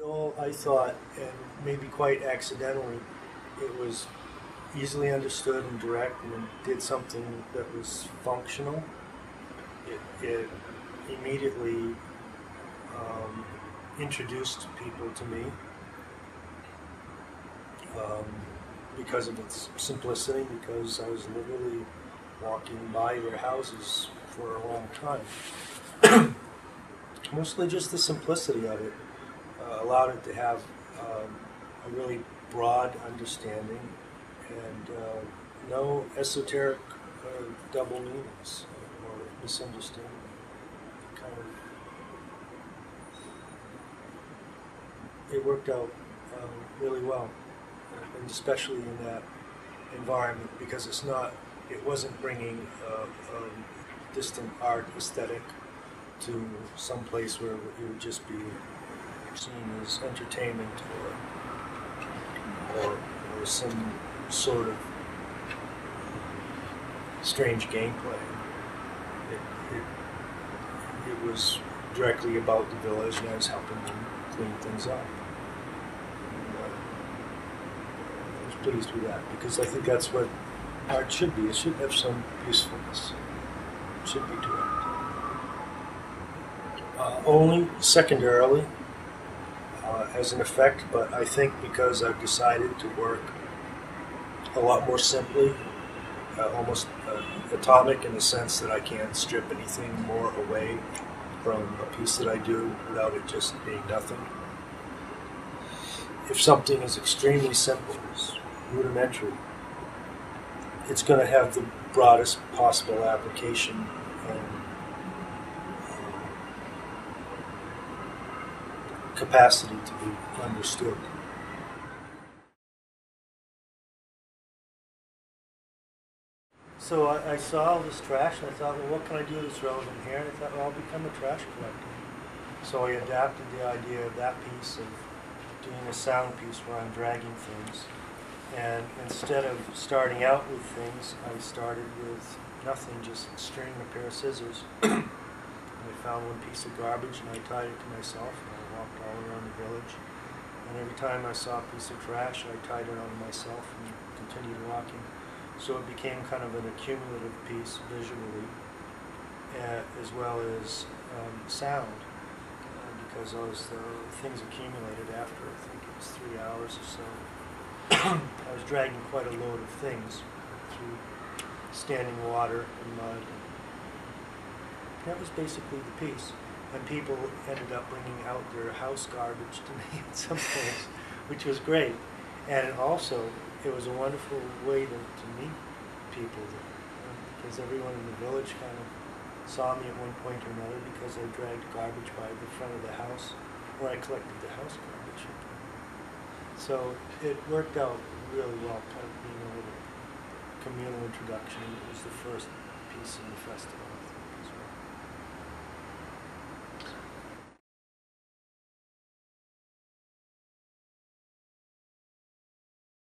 No, I thought, and maybe quite accidentally, it was easily understood and direct and did something that was functional. It immediately um, introduced people to me um, because of its simplicity, because I was literally walking by their houses for a long time. Mostly just the simplicity of it allowed it to have a really broad understanding and no esoteric double meanings or misunderstanding. Kind of, it worked out really well, and especially in that environment because it wasn't bringing a distant art aesthetic to some place where it would just be seen as entertainment or some sort of strange gameplay. It, it was directly about the village, and I was helping them clean things up. And, I was pleased with that because I think that's what art should be. It should have some usefulness. It should be direct. Only secondarily, as an effect, but I think because I've decided to work a lot more simply, almost atomic in the sense that I can't strip anything more away from a piece that I do without it just being nothing. If something is extremely simple, it's rudimentary, it's going to have the broadest possible application and capacity to be understood. So I saw all this trash and I thought, well, what can I do that's relevant here? And I thought, well, I'll become a trash collector. So I adapted the idea of that piece of doing a sound piece where I'm dragging things. And instead of starting out with things, I started with nothing, just stringing a pair of scissors. And I found one piece of garbage and I tied it to myself and I walked all around the village. And every time I saw a piece of trash, I tied it onto myself and continued walking. So it became kind of an accumulative piece visually, as well as sound, because those things accumulated after, I think it was 3 hours or so. I was dragging quite a load of things through standing water and mud. That was basically the piece. And people ended up bringing out their house garbage to me at some point, which was great. And also, it was a wonderful way to meet people there, because everyone in the village kind of saw me at one point or another because I dragged garbage by the front of the house, where I collected the house garbage. So it worked out really well, kind of being a little communal introduction. It was the first piece in the festival.